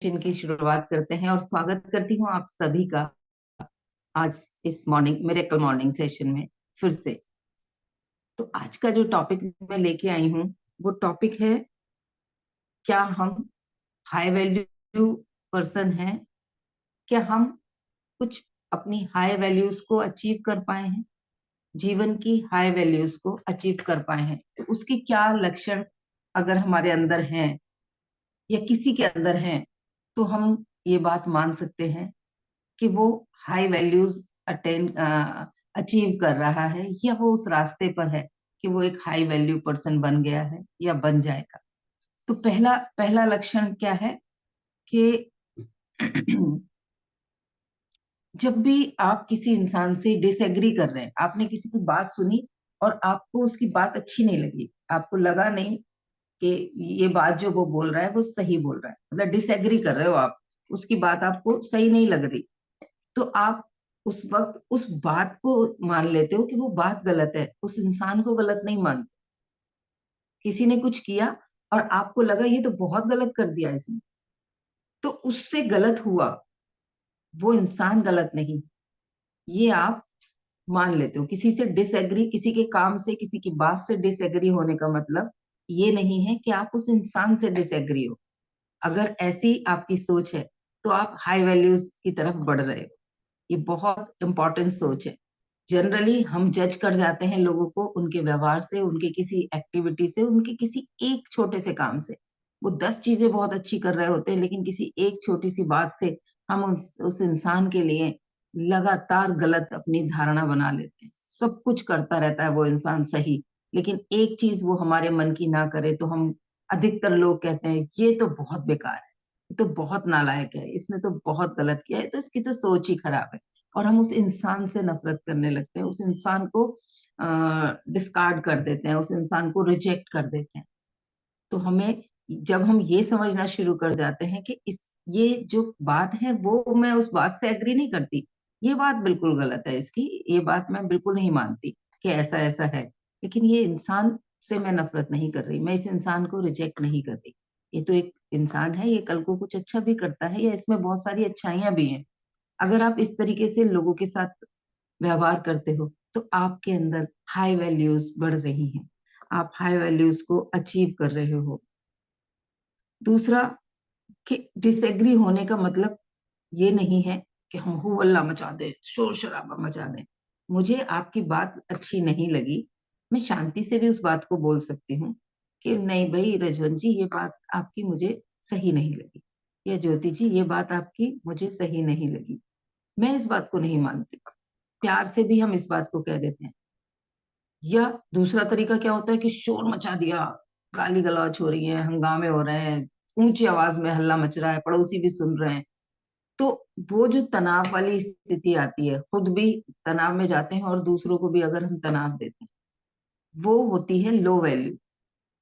की शुरुआत करते हैं और स्वागत करती हूँ आप सभी का आज इस मॉर्निंग मिरेकल मॉर्निंग सेशन में फिर से। तो आज का जो टॉपिक मैं लेके आई हूँ वो टॉपिक है, क्या हम हाई वैल्यू पर्सन हैं? क्या हम कुछ अपनी हाई वैल्यूज को अचीव कर पाए हैं, जीवन की हाई वैल्यूज को अचीव कर पाए हैं? तो उसकी क्या लक्षण अगर हमारे अंदर हैं या किसी के अंदर हैं तो हम ये बात मान सकते हैं कि वो हाई वैल्यूज अटेन अचीव कर रहा है या वो उस रास्ते पर है कि वो एक हाई वैल्यू पर्सन बन गया है या बन जाएगा। तो पहला पहला लक्षण क्या है कि जब भी आप किसी इंसान से डिसएग्री कर रहे हैं, आपने किसी की बात सुनी और आपको उसकी बात अच्छी नहीं लगी, आपको लगा नहीं कि ये बात जो वो बोल रहा है वो सही बोल रहा है, मतलब डिसएग्री कर रहे हो आप, उसकी बात आपको सही नहीं लग रही, तो आप उस वक्त उस बात को मान लेते हो कि वो बात गलत है, उस इंसान को गलत नहीं मानते। किसी ने कुछ किया और आपको लगा ये तो बहुत गलत कर दिया इसने, तो उससे गलत हुआ, वो इंसान गलत नहीं, ये आप मान लेते हो। किसी से डिसएग्री, किसी के काम से, किसी की बात से डिसएग्री होने का मतलब ये नहीं है कि आप उस इंसान से डिसएग्री हो। अगर ऐसी आपकी सोच है तो आप हाई वैल्यूज की तरफ बढ़ रहे हो। ये बहुत इंपॉर्टेंट सोच है। जनरली हम जज कर जाते हैं लोगों को उनके व्यवहार से, उनके किसी एक्टिविटी से, उनके किसी एक छोटे से काम से। वो 10 चीजें बहुत अच्छी कर रहे होते हैं लेकिन किसी एक छोटी सी बात से हम उस इंसान के लिए लगातार गलत अपनी धारणा बना लेते हैं। सब कुछ करता रहता है वो इंसान सही, लेकिन एक चीज वो हमारे मन की ना करे तो हम, अधिकतर लोग कहते हैं ये तो बहुत बेकार है, ये तो बहुत नालायक है, इसने तो बहुत गलत किया है, तो इसकी तो सोच ही खराब है। और हम उस इंसान से नफरत करने लगते हैं, उस इंसान को डिस्कार्ड कर देते हैं, उस इंसान को रिजेक्ट कर देते हैं। तो हमें, जब हम ये समझना शुरू कर जाते हैं कि इस, ये जो बात है वो मैं उस बात से एग्री नहीं करती, ये बात बिल्कुल गलत है इसकी, ये बात मैं बिल्कुल नहीं मानती कि ऐसा ऐसा है, लेकिन ये इंसान से मैं नफरत नहीं कर रही, मैं इस इंसान को रिजेक्ट नहीं कर रही। ये तो एक इंसान है, ये कल को कुछ अच्छा भी करता है या इसमें बहुत सारी अच्छाइयां भी हैं। अगर आप इस तरीके से लोगों के साथ व्यवहार करते हो तो आपके अंदर हाई वैल्यूज बढ़ रही हैं, आप हाई वैल्यूज को अचीव कर रहे हो। दूसरा, कि डिसएग्री होने का मतलब ये नहीं है कि हम हू हल्ला मचा दें, शोर शराबा मचा दें। मुझे आपकी बात अच्छी नहीं लगी, मैं शांति से भी उस बात को बोल सकती हूँ कि नहीं भाई रजवन जी, ये बात आपकी मुझे सही नहीं लगी, या ज्योति जी ये बात आपकी मुझे सही नहीं लगी, मैं इस बात को नहीं मानती। प्यार से भी हम इस बात को कह देते हैं। या दूसरा तरीका क्या होता है कि शोर मचा दिया, गाली गलौज हो रही है, हंगामे हो रहे हैं, ऊंची आवाज में हल्ला मच रहा है, पड़ोसी भी सुन रहे हैं, तो वो जो तनाव वाली स्थिति आती है, खुद भी तनाव में जाते हैं और दूसरों को भी अगर हम तनाव देते हैं, वो होती है लो वैल्यू।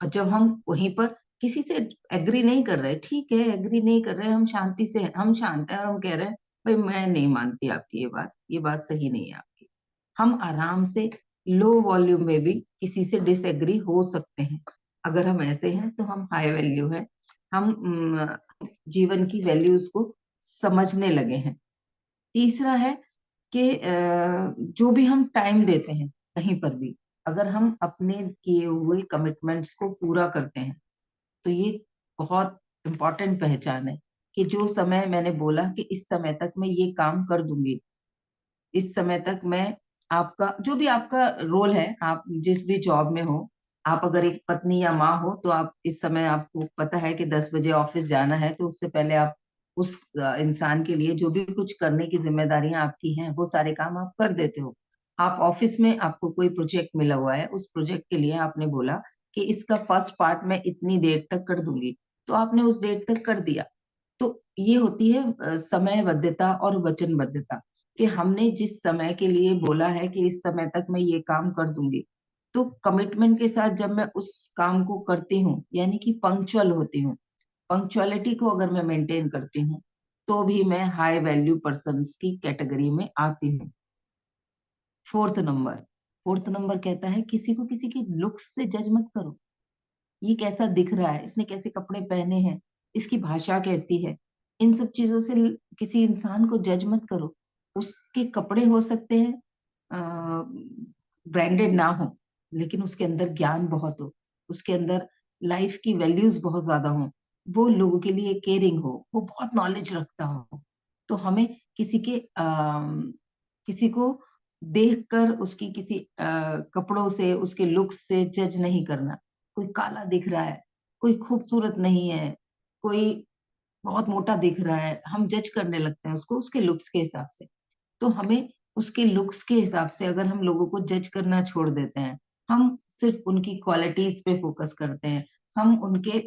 और जब हम वहीं पर किसी से एग्री नहीं कर रहे, ठीक है एग्री नहीं कर रहे, हम शांति से, हम शांत हैं और हम कह रहे हैं भाई मैं नहीं मानती आपकी ये बात सही नहीं है आपकी, हम आराम से लो वॉल्यूम में भी किसी से डिसएग्री हो सकते हैं। अगर हम ऐसे हैं तो हम हाई वैल्यू है, हम जीवन की वैल्यूज को समझने लगे हैं। तीसरा है कि जो भी हम टाइम देते हैं कहीं पर भी, अगर हम अपने किए हुए कमिटमेंट्स को पूरा करते हैं, तो ये बहुत इंपॉर्टेंट पहचान है कि जो समय मैंने बोला कि इस समय तक मैं ये काम कर दूंगी, इस समय तक मैं, आपका जो भी आपका रोल है, आप जिस भी जॉब में हो, आप अगर एक पत्नी या माँ हो तो आप इस समय, आपको पता है कि 10 बजे ऑफिस जाना है, तो उससे पहले आप उस इंसान के लिए जो भी कुछ करने की जिम्मेदारियां आपकी हैं वो सारे काम आप कर देते हो। आप ऑफिस में, आपको कोई प्रोजेक्ट मिला हुआ है, उस प्रोजेक्ट के लिए आपने बोला कि इसका फर्स्ट पार्ट मैं इतनी देर तक कर दूंगी, तो आपने उस डेट तक कर दिया। तो ये होती है समयबद्धता और वचनबद्धता, कि हमने जिस समय के लिए बोला है कि इस समय तक मैं ये काम कर दूंगी, तो कमिटमेंट के साथ जब मैं उस काम को करती हूँ, यानी कि पंक्चुअल होती हूँ, पंक्चुअलिटी को अगर मैं मेंटेन करती हूँ, तो भी मैं हाई वैल्यू पर्सन्स की कैटेगरी में आती हूँ। फोर्थ नंबर कहता है किसी को किसी की लुक्स से जज मत करो, ये कैसा दिख रहा है, इसने कैसे कपड़े पहने हैं, इसकी भाषा कैसी है, इन सब चीजों से किसी इंसान को जज मत करो। उसके कपड़े हो सकते हैं ब्रांडेड ना हो, लेकिन उसके अंदर ज्ञान बहुत हो, उसके अंदर लाइफ की वैल्यूज बहुत ज्यादा हो, वो लोगों के लिए केयरिंग हो, वो बहुत नॉलेज रखता हो। तो हमें किसी के किसी को देखकर उसकी किसी कपड़ों से, उसके लुक्स से जज नहीं करना। कोई काला दिख रहा है, कोई खूबसूरत नहीं है, कोई बहुत मोटा दिख रहा है, हम जज करने लगते हैं उसको उसके लुक्स के हिसाब से। तो हमें उसके लुक्स के हिसाब से अगर हम लोगों को जज करना छोड़ देते हैं, हम सिर्फ उनकी क्वालिटीज पे फोकस करते हैं, हम उनके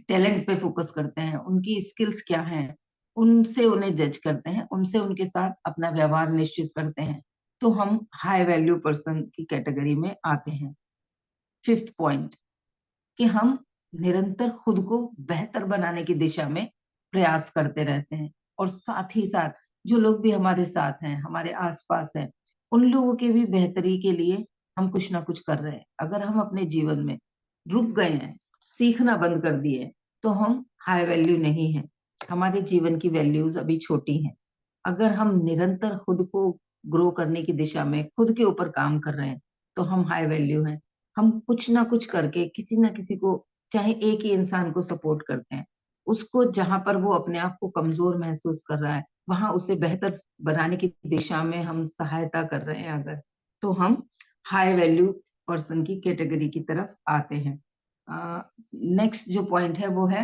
टैलेंट पे फोकस करते हैं, उनकी स्किल्स क्या हैं, उनसे उन्हें जज करते हैं, उनसे उनके साथ अपना व्यवहार निश्चित करते हैं, तो हम हाई वैल्यू पर्सन की कैटेगरी में आते हैं। फिफ्थ पॉइंट, कि हम निरंतर खुद को बेहतर बनाने की दिशा में प्रयास करते रहते हैं, और साथ ही साथ जो लोग भी हमारे साथ हैं, हमारे आसपास हैं, उन लोगों के भी बेहतरी के लिए हम कुछ ना कुछ कर रहे हैं। अगर हम अपने जीवन में रुक गए हैं, सीखना बंद कर दिए हैं, तो हम हाई वैल्यू नहीं है, हमारे जीवन की वैल्यूज अभी छोटी हैं। अगर हम निरंतर खुद को ग्रो करने की दिशा में खुद के ऊपर काम कर रहे हैं, तो हम हाई वैल्यू हैं। हम कुछ ना कुछ करके किसी ना किसी को, चाहे एक ही इंसान को सपोर्ट करते हैं, उसको जहां पर वो अपने आप को कमजोर महसूस कर रहा है, वहां उसे बेहतर बनाने की दिशा में हम सहायता कर रहे हैं अगर, तो हम हाई वैल्यू पर्सन की कैटेगरी की तरफ आते हैं। नेक्स्ट जो पॉइंट है वो है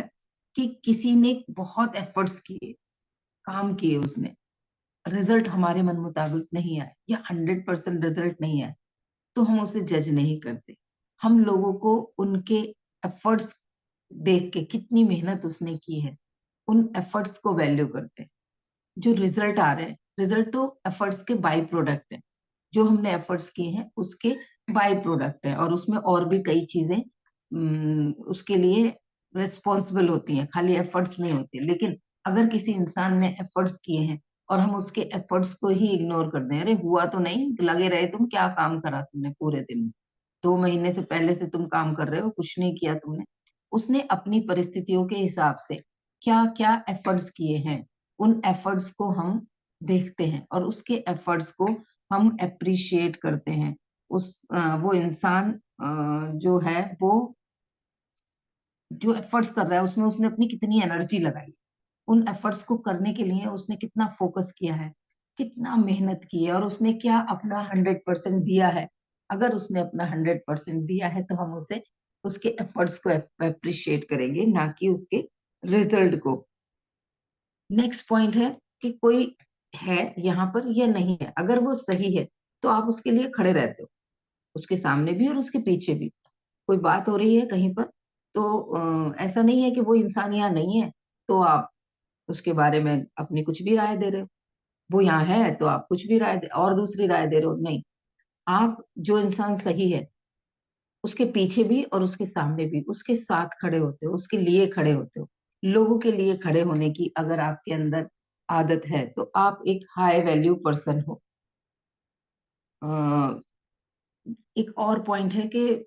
कि किसी ने बहुत एफर्ट्स किए, काम किए, उसने रिजल्ट हमारे मन मुताबिक नहीं आए या 100% रिजल्ट नहीं आए, तो हम उसे जज नहीं करते। हम लोगों को उनके एफर्ट्स देख के, कितनी मेहनत उसने की है, उन एफर्ट्स को वैल्यू करते हैं। जो रिजल्ट आ रहे हैं, रिजल्ट तो एफर्ट्स के बाई प्रोडक्ट है, जो हमने एफर्ट्स किए हैं उसके बाई प्रोडक्ट है, और उसमें और भी कई चीजें उसके लिए रिस्पॉन्सिबल होती हैं, खाली एफर्ट्स नहीं होते। लेकिन अगर किसी इंसान ने एफर्ट्स किए हैं और हम उसके एफर्ट्स को ही इग्नोर कर दें, अरे हुआ तो नहीं, लगे रहे तुम, क्या काम करा तुमने पूरे दिन में, 2 महीने से पहले से तुम काम कर रहे हो, कुछ नहीं किया तुमने। उसने अपनी परिस्थितियों के हिसाब से क्या क्या एफर्ट्स किए हैं, उन एफर्ट्स को हम देखते हैं और उसके एफर्ट्स को हम अप्रिशिएट करते हैं। वो इंसान जो है वो जो एफर्ट्स कर रहा है उसमें उसने अपनी कितनी एनर्जी लगाई, उन एफर्ट्स को करने के लिए उसने कितना फोकस किया है, कितना मेहनत की है, और उसने क्या अपना 100% दिया है। अगर उसने अपना 100% दिया है तो हम उसे उसके एफर्ट्स को अप्रिशिएट करेंगे, ना कि उसके रिजल्ट को। नेक्स्ट पॉइंट है कि कोई है यहाँ पर या नहीं है, अगर वो सही है तो आप उसके लिए खड़े रहते हो, उसके सामने भी और उसके पीछे भी। कोई बात हो रही है कहीं पर, तो ऐसा नहीं है कि वो इंसान यहाँ नहीं है तो आप उसके बारे में अपनी कुछ भी राय दे रहे हो। वो यहाँ है तो आप कुछ भी राय दे और दूसरी राय दे रहे हो, नहीं। आप जो इंसान सही है उसके पीछे भी और उसके सामने भी उसके साथ खड़े होते हो, उसके लिए खड़े होते हो। लोगों के लिए खड़े होने की अगर आपके अंदर आदत है तो आप एक हाई वैल्यू पर्सन हो। अ, एक और पॉइंट है कि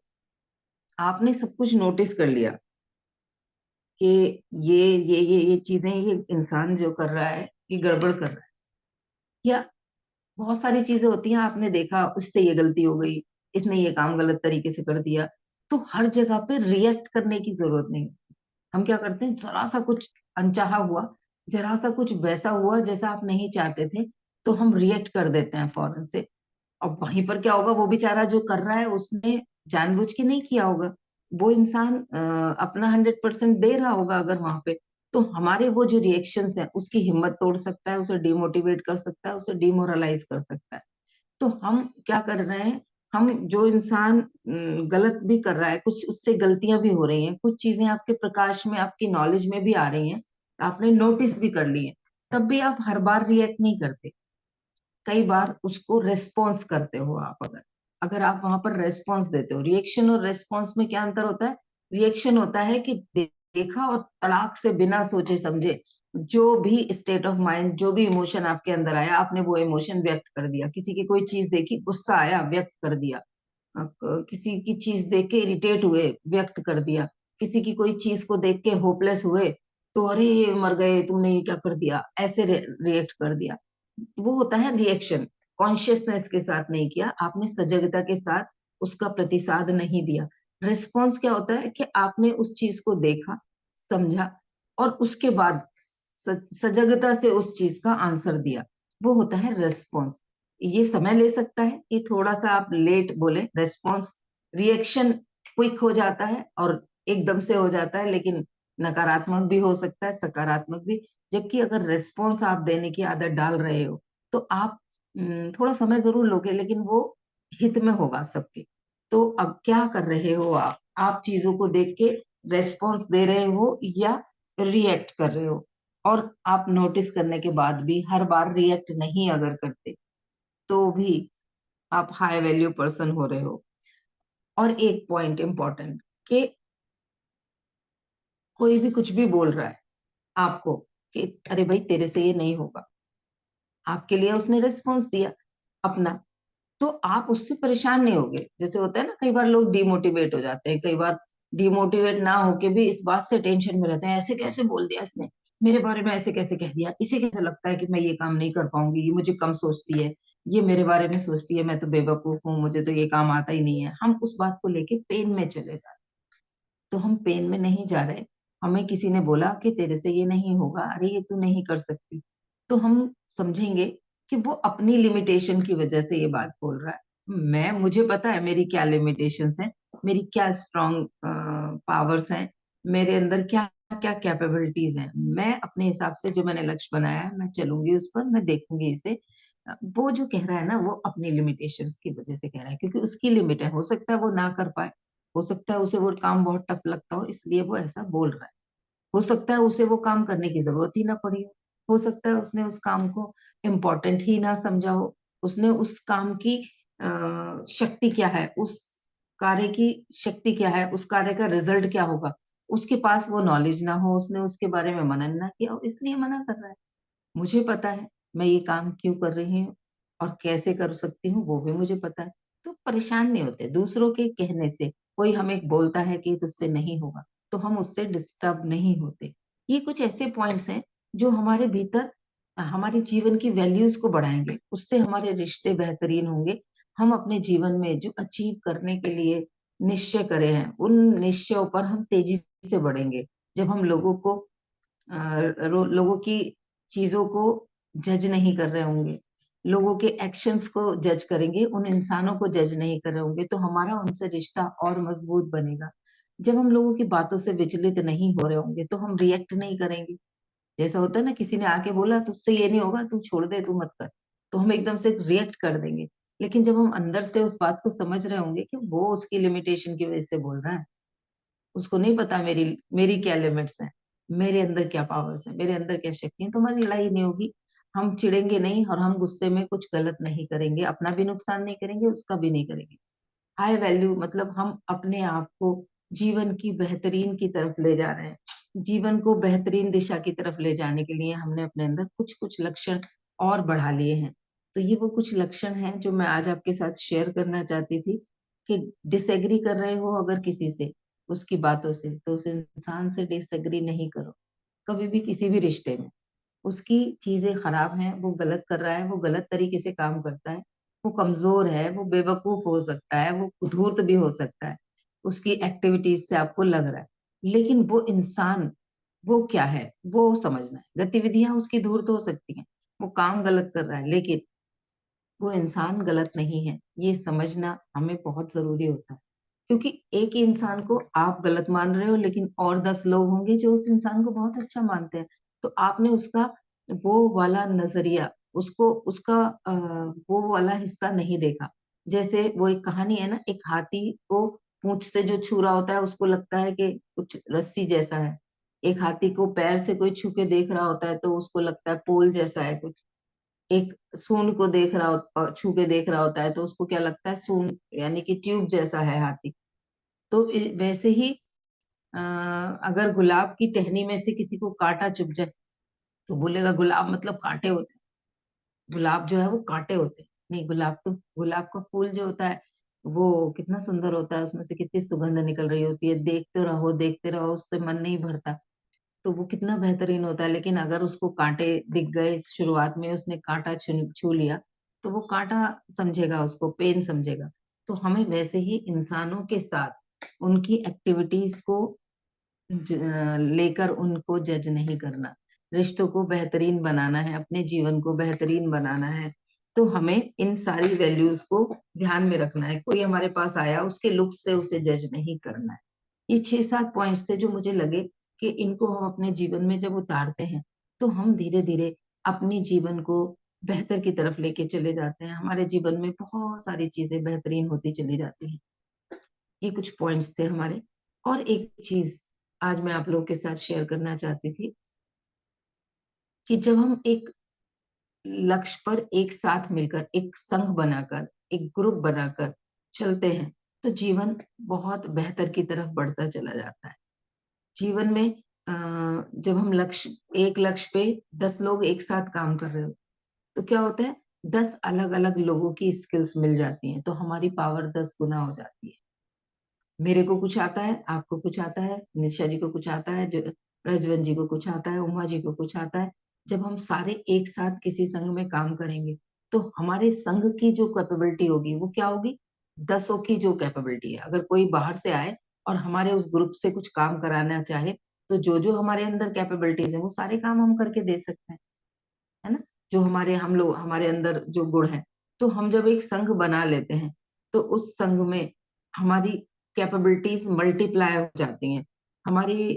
आपने सब कुछ नोटिस कर लिया कि ये चीजें ये इंसान जो कर रहा है ये गड़बड़ कर रहा है, या बहुत सारी चीजें होती हैं, आपने देखा उससे ये गलती हो गई, इसने ये काम गलत तरीके से कर दिया, तो हर जगह पे रिएक्ट करने की जरूरत नहीं। हम क्या करते हैं, जरा सा कुछ अनचाहा हुआ, जरा सा कुछ वैसा हुआ जैसा आप नहीं चाहते थे, तो हम रिएक्ट कर देते हैं फौरन से। अब वहीं पर क्या होगा, वो बेचारा जो कर रहा है उसने जानबूझ के नहीं किया होगा, वो इंसान अपना 100% दे रहा होगा अगर वहां पे, तो हमारे वो जो रिएक्शंस है उसकी हिम्मत तोड़ सकता है, उसे डिमोटिवेट कर सकता है, उसे डिमोरलाइज कर सकता है। तो हम क्या कर रहे हैं, हम जो इंसान गलत भी कर रहा है, कुछ उससे गलतियां भी हो रही हैं, कुछ चीजें आपके प्रकाश में, आपकी नॉलेज में भी आ रही हैं, आपने नोटिस भी कर ली है, तब भी आप हर बार रिएक्ट नहीं करते। कई बार उसको रेस्पॉन्स करते हो आप। अगर अगर आप वहां पर रेस्पॉन्स देते हो, रिएक्शन और रेस्पॉन्स में क्या अंतर होता है। रिएक्शन होता है कि देखा और तड़ाक से बिना सोचे समझे जो भी स्टेट ऑफ माइंड, जो भी इमोशन आपके अंदर आया, आपने वो इमोशन व्यक्त कर दिया। किसी की कोई चीज देखी, गुस्सा आया, व्यक्त कर दिया। किसी की चीज देख के इरिटेट हुए, व्यक्त कर दिया। किसी की कोई चीज को देख के होपलेस हुए, तो अरे ये मर गए, तुमने ये क्या कर दिया, ऐसे रिएक्ट कर दिया। वो होता है रिएक्शन। कॉन्शियसनेस के साथ नहीं किया आपने, सजगता के साथ उसका प्रतिसाद नहीं दिया। रिस्पॉन्स क्या होता है कि आपने उस चीज को देखा, समझा, और उसके बाद सजगता से उस चीज का आंसर दिया। वो होता है रेस्पॉन्स। ये समय ले सकता है कि थोड़ा सा आप लेट बोले, रेस्पॉन्स, रिएक्शन क्विक हो जाता है और एकदम से हो जाता है, लेकिन नकारात्मक भी हो सकता है, सकारात्मक भी। जबकि अगर रिस्पॉन्स आप देने की आदत डाल रहे हो, तो आप थोड़ा समय जरूर लोगे, लेकिन वो हित में होगा सबके। तो अब क्या कर रहे हो आप चीजों को देख के रेस्पॉन्स दे रहे हो या रिएक्ट कर रहे हो? और आप नोटिस करने के बाद भी हर बार रिएक्ट नहीं अगर करते, तो भी आप हाई वैल्यू पर्सन हो रहे हो। और एक पॉइंट इंपॉर्टेंट, कि कोई भी कुछ भी बोल रहा है आपको कि अरे भाई तेरे से ये नहीं होगा, आपके लिए उसने रिस्पॉन्स दिया अपना, तो आप उससे परेशान नहीं होगे। जैसे होता है ना, कई बार लोग डिमोटिवेट हो जाते हैं, कई बार डिमोटिवेट ना होके भी इस बात से टेंशन में रहते हैं, ऐसे कैसे बोल दिया इसने, मेरे बारे में ऐसे कैसे कह दिया, इसे कैसे लगता है कि मैं ये काम नहीं कर पाऊंगी, ये मुझे कम सोचती है, ये मेरे बारे में सोचती है, मैं तो बेवकूफ हूँ, मुझे तो ये काम आता ही नहीं है। हम उस बात को लेके पेन में चले जाते हैं। तो हम पेन में नहीं जा रहे। हमें किसी ने बोला कि तेरे से ये नहीं होगा, अरे ये तू नहीं कर सकती, तो हम समझेंगे कि वो अपनी लिमिटेशन की वजह से ये बात बोल रहा है। मैं, मुझे पता है मेरी क्या लिमिटेशंस हैं, मेरी क्या स्ट्रॉन्ग पावर्स हैं, मेरे अंदर क्या क्या कैपेबिलिटीज हैं। मैं अपने हिसाब से जो मैंने लक्ष्य बनाया है, मैं चलूंगी उस पर, मैं देखूंगी इसे। वो जो कह रहा है ना, वो अपनी लिमिटेशंस की वजह से कह रहा है, क्योंकि उसकी लिमिट है, हो सकता है वो ना कर पाए, हो सकता है उसे वो काम बहुत टफ लगता हो, इसलिए वो ऐसा बोल रहा है। हो सकता है उसे वो काम करने की जरूरत ही ना पड़ी हो सकता है उसने उस काम को इम्पोर्टेंट ही ना समझा हो, उसने उस काम की शक्ति क्या है, उस कार्य की शक्ति क्या है, उस कार्य का रिजल्ट क्या होगा, उसके पास वो नॉलेज ना हो, उसने उसके बारे में मनन ना किया हो, इसलिए मना कर रहा है। मुझे पता है मैं ये काम क्यों कर रही हूँ और कैसे कर सकती हूँ, वो भी मुझे पता है। तो परेशान नहीं होते दूसरों के कहने से। कोई हमें बोलता है कि तुझसे नहीं होगा, तो हम उससे डिस्टर्ब नहीं होते। ये कुछ ऐसे पॉइंट्स हैं जो हमारे भीतर हमारे जीवन की वैल्यूज को बढ़ाएंगे, उससे हमारे रिश्ते बेहतरीन होंगे। हम अपने जीवन में जो अचीव करने के लिए निश्चय करे हैं, उन निश्चयों पर हम तेजी से बढ़ेंगे। जब हम लोगों की चीजों को जज नहीं कर रहे होंगे, लोगों के एक्शंस को जज करेंगे, उन इंसानों को जज नहीं कर रहे होंगे, तो हमारा उनसे रिश्ता और मजबूत बनेगा। जब हम लोगों की बातों से विचलित नहीं हो रहे होंगे, तो हम रिएक्ट नहीं करेंगे। जैसा होता है ना, किसी ने आके बोला तुझसे ये नहीं होगा, तू छोड़ दे, तू मत कर, तो हम एकदम से रिएक्ट कर देंगे। लेकिन जब हम अंदर से उस बात को समझ रहे होंगे कि वो उसकी लिमिटेशन की वजह से बोल रहा है, उसको नहीं पता मेरी मेरी क्या लिमिट्स हैं, मेरे अंदर क्या पावर्स हैं, मेरे अंदर क्या शक्ति है, तो हमारी लड़ाई नहीं होगी। हम चिढ़ेंगे नहीं और हम गुस्से में कुछ गलत नहीं करेंगे, अपना भी नुकसान नहीं करेंगे, उसका भी नहीं करेंगे। हाई वैल्यू मतलब हम अपने आप को जीवन की बेहतरीन की तरफ ले जा रहे हैं। जीवन को बेहतरीन दिशा की तरफ ले जाने के लिए हमने अपने अंदर कुछ कुछ लक्षण और बढ़ा लिए हैं। तो ये वो कुछ लक्षण हैं जो मैं आज आपके साथ शेयर करना चाहती थी, कि डिसएग्री कर रहे हो अगर किसी से, उसकी बातों से, तो उस इंसान से डिसएग्री नहीं करो कभी भी, किसी भी रिश्ते में। उसकी चीजें खराब हैं, वो गलत कर रहा है, वो गलत तरीके से काम करता है, वो कमजोर है, वो बेवकूफ हो सकता है, वो धूर्त भी हो सकता है, उसकी एक्टिविटीज से आपको लग रहा है। लेकिन वो इंसान, वो क्या है, वो समझना है। गतिविधियां उसकी धूर्त हो सकती हैं, वो काम गलत कर रहा है, लेकिन वो इंसान गलत नहीं है, ये समझना हमें बहुत जरूरी होता है। क्योंकि एक ही इंसान को आप गलत मान रहे हो, लेकिन और 10 लोग होंगे जो उस इंसान को बहुत अच्छा मानते हैं। तो आपने उसका वो वाला नजरिया, उसको उसका वो वाला हिस्सा नहीं देखा। जैसे वो एक कहानी है ना, एक हाथी को पूंछ से जो छू रहा होता है, उसको लगता है कि कुछ रस्सी जैसा है। एक हाथी को पैर से कोई छू के देख रहा होता है, तो उसको लगता है पोल जैसा है कुछ। एक सूंड को छू के देख रहा होता है, तो उसको क्या लगता है, सूंड यानी कि ट्यूब जैसा है हाथी। तो वैसे ही अगर गुलाब की टहनी में से किसी को कांटा चुभ जाए, तो बोलेगा गुलाब मतलब कांटे होते हैं, गुलाब जो है वो कांटे होते हैं। नहीं, गुलाब तो, गुलाब का फूल जो होता है वो कितना सुंदर होता है, उसमें से कितनी सुगंध निकल रही होती है, देखते रहो उससे मन नहीं भरता। तो वो कितना बेहतरीन होता है। लेकिन अगर उसको कांटे दिख गए, शुरुआत में उसने कांटा छू छू लिया, तो वो कांटा समझेगा, उसको पेन समझेगा। तो हमें वैसे ही इंसानों के साथ उनकी एक्टिविटीज को लेकर उनको जज नहीं करना। रिश्तों को बेहतरीन बनाना है, अपने जीवन को बेहतरीन बनाना है, तो हमें इन सारी वैल्यूज को ध्यान में रखना है। कोई हमारे पास आया, उसके लुक से उसे जज नहीं करना है। ये 6-7 पॉइंट्स थे जो मुझे लगे कि इनको हम अपने जीवन में जब उतारते हैं, तो हम धीरे धीरे अपनी जीवन को बेहतर की तरफ लेके चले जाते हैं। हमारे जीवन में बहुत सारी चीजें बेहतरीन होती चली जाती हैं। ये कुछ पॉइंट्स थे हमारे। और एक चीज आज मैं आप लोगों के साथ शेयर करना चाहती थी कि जब हम एक लक्ष्य पर एक साथ मिलकर, एक संघ बनाकर, एक ग्रुप बनाकर चलते हैं, तो जीवन बहुत बेहतर की तरफ बढ़ता चला जाता है। जीवन में जब हम एक लक्ष्य पे 10 लोग एक साथ काम कर रहे हो, तो क्या होता है, 10 अलग अलग लोगों की स्किल्स मिल जाती हैं, तो हमारी पावर 10 गुना हो जाती है। मेरे को कुछ आता है, आपको कुछ आता है, निशा जी को कुछ आता है, जो रजवन जी को कुछ आता है, उमा जी को कुछ आता है। जब हम सारे एक साथ किसी संघ में काम करेंगे, तो हमारे संघ की जो कैपेबिलिटी होगी वो क्या होगी, 10 की जो कैपेबिलिटी है। अगर कोई बाहर से आए और हमारे उस ग्रुप से कुछ काम कराना चाहे, तो जो जो हमारे अंदर कैपेबिलिटीज है वो सारे काम हम करके दे सकते हैं, है ना। जो हमारे अंदर जो गुण है, तो हम जब एक संघ बना लेते हैं, तो उस संघ में हमारी कैपेबिलिटीज मल्टीप्लाई हो जाती हैं। हमारी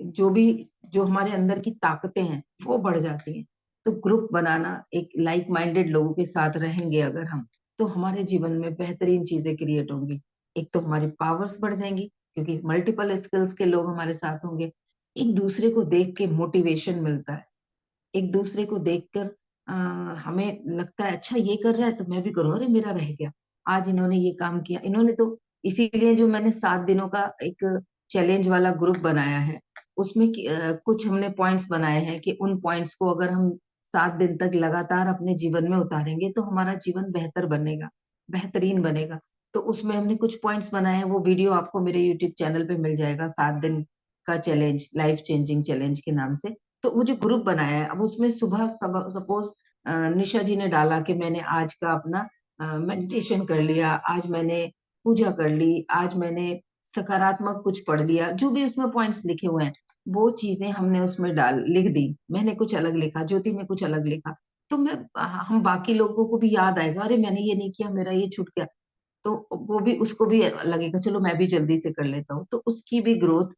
जो भी जो हमारे अंदर की ताकतें हैं वो बढ़ जाती हैं। तो ग्रुप बनाना, एक लाइक माइंडेड लोगों के साथ रहेंगे अगर हम, तो हमारे जीवन में बेहतरीन चीजें क्रिएट होंगी। एक तो हमारी पावर्स बढ़ जाएंगी, क्योंकि मल्टीपल स्किल्स के लोग हमारे साथ होंगे। एक दूसरे को देख के मोटिवेशन मिलता है। एक दूसरे को देखकर अ, हमें लगता है अच्छा ये कर रहा है तो मैं भी करूँ, अरे मेरा रह गया, आज इन्होंने ये काम किया, इन्होंने तो। इसीलिए जो मैंने 7 दिनों का एक चैलेंज वाला ग्रुप बनाया है, उसमें कुछ हमने पॉइंट्स बनाए हैं कि उन पॉइंट्स को अगर हम 7 दिन तक लगातार अपने जीवन में उतारेंगे, तो हमारा जीवन बेहतर बनेगा, बेहतरीन बनेगा। तो उसमें हमने कुछ पॉइंट्स बनाए हैं, वो वीडियो आपको मेरे यूट्यूब चैनल पे मिल जाएगा, 7 दिन का चैलेंज, लाइफ चेंजिंग चैलेंज के नाम से। तो वो जो ग्रुप बनाया है, अब उसमें सुबह सपोज निशा जी ने डाला कि मैंने आज का अपना मेडिटेशन कर लिया, आज मैंने पूजा कर ली, आज मैंने सकारात्मक कुछ पढ़ लिया, जो भी उसमें पॉइंट्स लिखे हुए हैं, वो चीजें हमने उसमें लिख दी। मैंने कुछ अलग लिखा, ज्योति ने कुछ अलग लिखा। तो हम बाकी लोगों को भी याद आएगा, अरे मैंने ये नहीं किया, मेरा ये छूट गया। तो वो भी, उसको भी लगेगा चलो मैं भी जल्दी से कर लेता हूँ, तो उसकी भी ग्रोथ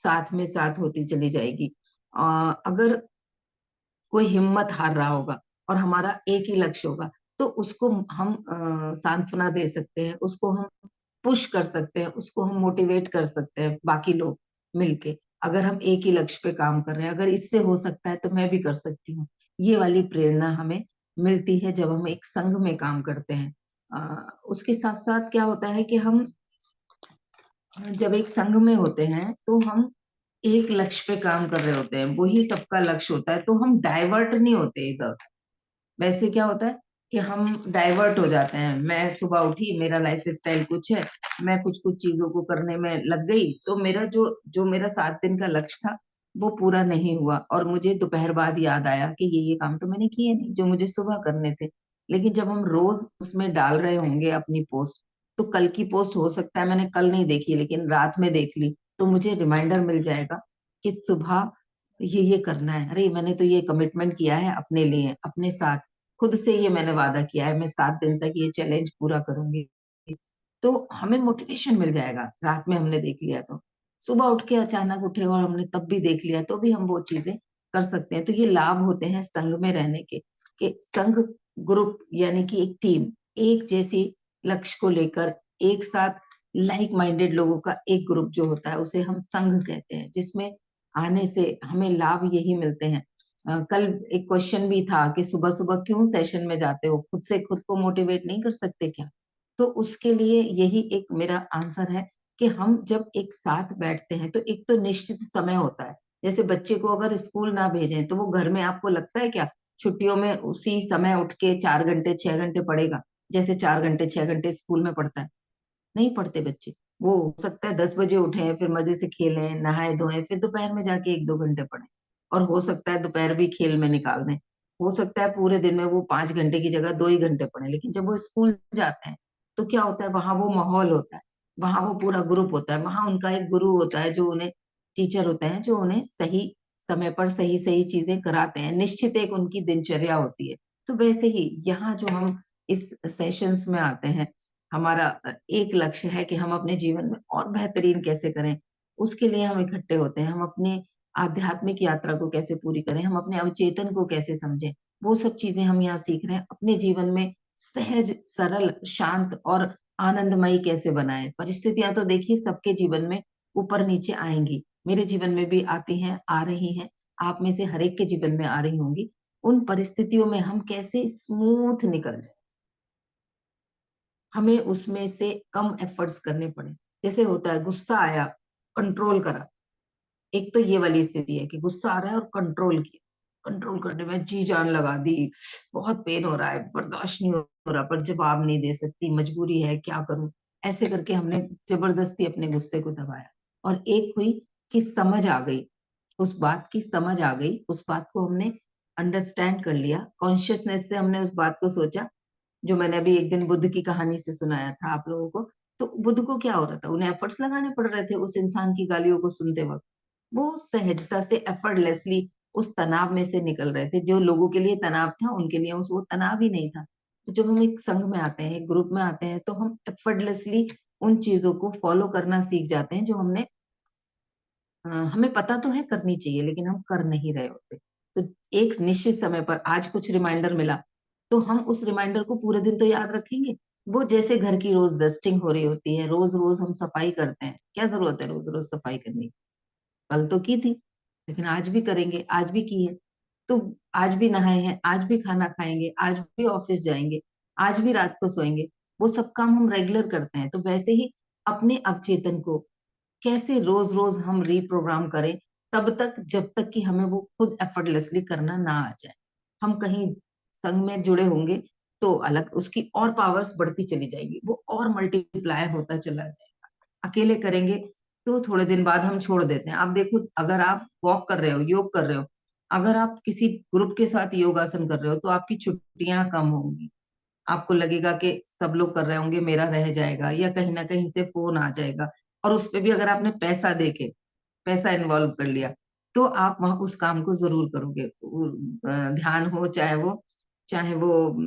साथ में साथ होती चली जाएगी। अगर कोई हिम्मत हार रहा होगा और हमारा एक ही लक्ष्य होगा, तो उसको हम सांत्वना दे सकते हैं, उसको हम पुश कर सकते हैं, उसको हम मोटिवेट कर सकते हैं, बाकी लोग मिलके। अगर हम एक ही लक्ष्य पे काम कर रहे हैं, अगर इससे हो सकता है तो मैं भी कर सकती हूँ। ये वाली प्रेरणा हमें मिलती है जब हम एक संघ में काम करते हैं। उसके साथ साथ क्या होता है कि हम जब एक संघ में होते हैं, तो हम एक लक्ष्य पे काम कर रहे होते हैं, वही सबका लक्ष्य होता है, तो हम डाइवर्ट नहीं होते इधर। वैसे क्या होता है कि हम डाइवर्ट हो जाते हैं। मैं सुबह उठी, मेरा लाइफ स्टाइल कुछ है, मैं कुछ कुछ चीजों को करने में लग गई, तो मेरा जो जो मेरा 7 दिन का लक्ष्य था वो पूरा नहीं हुआ, और मुझे दोपहर बाद याद आया कि ये काम तो मैंने किए नहीं जो मुझे सुबह करने थे। लेकिन जब हम रोज उसमें डाल रहे होंगे अपनी पोस्ट, तो कल की पोस्ट हो सकता है मैंने कल नहीं देखी, लेकिन रात में देख ली, तो मुझे रिमाइंडर मिल जाएगा कि सुबह ये करना है। अरे मैंने तो ये कमिटमेंट किया है अपने लिए, अपने साथ, खुद से ये मैंने वादा किया है, मैं 7 दिन तक ये चैलेंज पूरा करूंगी। तो हमें मोटिवेशन मिल जाएगा, रात में हमने देख लिया तो। सुबह उठ के अचानक उठे और हमने तब भी देख लिया, तो भी हम वो चीजें कर सकते हैं। तो ये लाभ होते हैं संघ में रहने के, कि संघ, ग्रुप यानी कि एक टीम, एक जैसी लक्ष्य को लेकर एक साथ लाइक माइंडेड लोगों का एक ग्रुप जो होता है, उसे हम संघ कहते हैं, जिसमें आने से हमें लाभ यही मिलते हैं। कल एक क्वेश्चन भी था कि सुबह सुबह क्यों सेशन में जाते हो, खुद से खुद को मोटिवेट नहीं कर सकते क्या? तो उसके लिए यही एक मेरा आंसर है कि हम जब एक साथ बैठते हैं, तो एक तो निश्चित समय होता है। जैसे बच्चे को अगर स्कूल ना भेजें, तो वो घर में, आपको लगता है क्या छुट्टियों में उसी समय उठ के 4 घंटे 6 घंटे पढ़ेगा, जैसे 4 घंटे 6 घंटे स्कूल में पढ़ता है? नहीं पढ़ते बच्चे। वो हो सकता है 10 बजे उठे, फिर मजे से खेलें, नहाए धोएं, फिर दोपहर में जाके 1-2 घंटे पढ़ें। और हो सकता है दोपहर भी खेल में निकाल दें। हो सकता है पूरे दिन में वो 5 घंटे की जगह 2 ही घंटे पढ़ें। लेकिन जब वो स्कूल जाते हैं तो क्या होता है, वहां वो माहौल होता है, वहां वो पूरा ग्रुप होता है, वहां उनका एक गुरु होता है, जो उन्हें टीचर होते हैं, जो उन्हें सही समय पर सही सही चीजें कराते हैं। निश्चित एक उनकी दिनचर्या होती है। तो वैसे ही यहाँ जो हम इस सेशंस में आते हैं, हमारा एक लक्ष्य है कि हम अपने जीवन में और बेहतरीन कैसे करें। उसके लिए हम इकट्ठे होते हैं। हम अपने आध्यात्मिक यात्रा को कैसे पूरी करें, हम अपने अवचेतन को कैसे समझें, वो सब चीजें हम यहाँ सीख रहे हैं। अपने जीवन में सहज, सरल, शांत और आनंदमयी कैसे बनाएं। परिस्थितियां तो देखिए सबके जीवन में ऊपर नीचे आएंगी। मेरे जीवन में भी आती हैं, आ रही हैं, आप में से हर एक के जीवन में आ रही होंगी। उन परिस्थितियों में हम कैसे स्मूथ निकल जाए, हमें उसमें से कम एफर्ट्स करने पड़े। जैसे होता है गुस्सा आया, कंट्रोल करा। एक तो ये वाली स्थिति है कि गुस्सा आ रहा है और कंट्रोल किया, कंट्रोल करने में जी जान लगा दी, बहुत पेन हो रहा है, बर्दाश्त नहीं हो रहा, पर जवाब नहीं दे सकती, मजबूरी है, क्या करूं। ऐसे करके हमने जबरदस्ती अपने गुस्से को दबाया। और एक हुई कि समझ आ गई, उस बात की समझ आ गई, उस बात को हमने अंडरस्टैंड कर लिया, कॉन्शियसनेस से हमने उस बात को सोचा। जो मैंने अभी एक दिन बुद्ध की कहानी से सुनाया था आप लोगों को। तो बुद्ध को क्या हो रहा था, उन्हें एफर्ट्स लगाने पड़ रहे थे उस इंसान की गालियों को सुनते वक्त। वो सहजता से, एफर्टलेसली उस तनाव में से निकल रहे थे। जो लोगों के लिए तनाव था, उनके लिए उस वो तनाव ही नहीं था। तो जब हम एक संघ में आते हैं, एक ग्रुप में आते हैं, तो हम एफर्टलेसली उन चीजों को फॉलो करना सीख जाते हैं जो हमें पता तो है करनी चाहिए, लेकिन हम कर नहीं रहे होते। तो एक निश्चित समय पर आज कुछ रिमाइंडर मिला, तो हम उस रिमाइंडर को पूरे दिन तो याद रखेंगे। वो जैसे घर की रोज डस्टिंग हो रही होती है, रोज रोज हम सफाई करते हैं, क्या जरूरत है रोज रोज सफाई करने की। कल तो की थी, लेकिन आज भी करेंगे, आज भी की है। तो आज भी नहाए हैं, आज भी खाना खाएंगे, आज भी ऑफिस जाएंगे, आज भी रात को सोएंगे। वो सब काम हम रेगुलर करते हैं। तो वैसे ही अपने अवचेतन को कैसे रोज रोज हम रीप्रोग्राम करें, तब तक जब तक कि हमें वो खुद एफर्टलेसली करना ना आ जाए। हम कहीं संघ में जुड़े होंगे तो अलग उसकी और पावर्स बढ़ती चली जाएगी, वो और मल्टीप्लाई होता चला जाएगा। अकेले करेंगे तो थोड़े दिन बाद हम छोड़ देते हैं। आप देखो, अगर आप वॉक कर रहे हो, योग कर रहे हो, अगर आप किसी ग्रुप के साथ योगासन कर रहे हो, तो आपकी छुट्टियां कम होंगी। आपको लगेगा कि सब लोग कर रहे होंगे, मेरा रह जाएगा, या कहीं ना कहीं से फोन आ जाएगा। और उस पे भी अगर आपने पैसा देके पैसा इन्वॉल्व कर लिया, तो आप वहां उस काम को जरूर करोगे। ध्यान हो, चाहे वो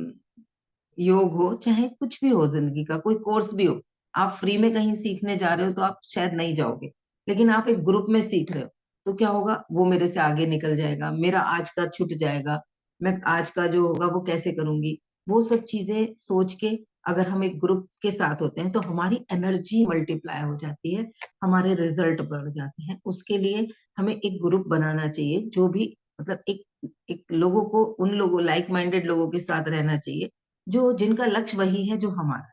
योग हो, चाहे कुछ भी हो, जिंदगी का कोई कोर्स भी हो। आप फ्री में कहीं सीखने जा रहे हो तो आप शायद नहीं जाओगे, लेकिन आप एक ग्रुप में सीख रहे हो, तो क्या होगा, वो मेरे से आगे निकल जाएगा, मेरा आज का छूट जाएगा, मैं आज का जो होगा वो कैसे करूंगी। वो सब चीजें सोच के अगर हम एक ग्रुप के साथ होते हैं, तो हमारी एनर्जी मल्टीप्लाई हो जाती है, हमारे रिजल्ट बढ़ जाते हैं। उसके लिए हमें एक ग्रुप बनाना चाहिए, जो भी मतलब एक एक लोगों को, उन लोगों लाइक माइंडेड लोगों के साथ रहना चाहिए, जो जिनका लक्ष्य वही है जो हमारा।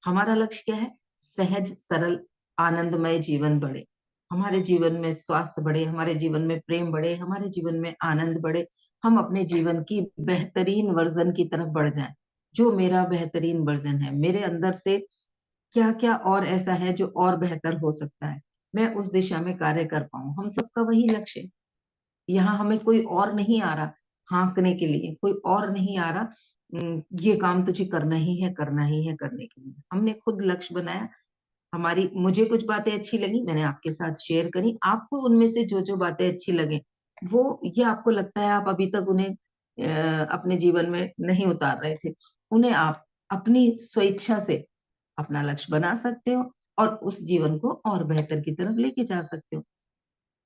हमारा लक्ष्य क्या है, सहज, सरल, आनंदमय जीवन बढ़े, हमारे जीवन में स्वास्थ्य बढ़े, हमारे जीवन में प्रेम बढ़े, हमारे जीवन में आनंद बढ़े। हम अपने जीवन की बेहतरीन वर्जन की तरफ बढ़ जाएं। जो मेरा बेहतरीन वर्जन है, मेरे अंदर से क्या क्या और ऐसा है जो और बेहतर हो सकता है, मैं उस दिशा में कार्य कर पाऊं। हम सबका वही लक्ष्य है। यहाँ हमें कोई और नहीं आ रहा हाँकने के लिए, कोई और नहीं आ रहा ये काम तुझे करना ही है, करना ही है, करने के लिए हमने खुद लक्ष्य बनाया। हमारी मुझे कुछ बातें अच्छी लगी, मैंने आपके साथ शेयर करी। आपको उनमें से जो जो बातें अच्छी लगे, वो ये आपको लगता है आप अभी तक उन्हें अपने जीवन में नहीं उतार रहे थे, उन्हें आप अपनी स्वेच्छा से अपना लक्ष्य बना सकते हो, और उस जीवन को और बेहतर की तरफ लेके जा सकते हो।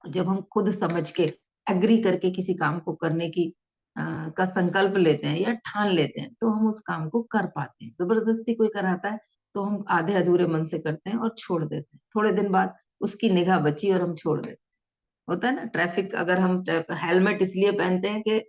जब हम खुद समझ के एग्री करके किसी काम को करने की का संकल्प लेते हैं या ठान लेते हैं, तो हम उस काम को कर पाते हैं। जबरदस्ती कोई कराता है तो हम आधे अधूरे मन से करते हैं और छोड़ देते हैं। थोड़े दिन बाद उसकी निगाह बची और हम छोड़ देते हैं। होता है ना, ट्रैफिक, अगर हम हेलमेट इसलिए पहनते हैं कि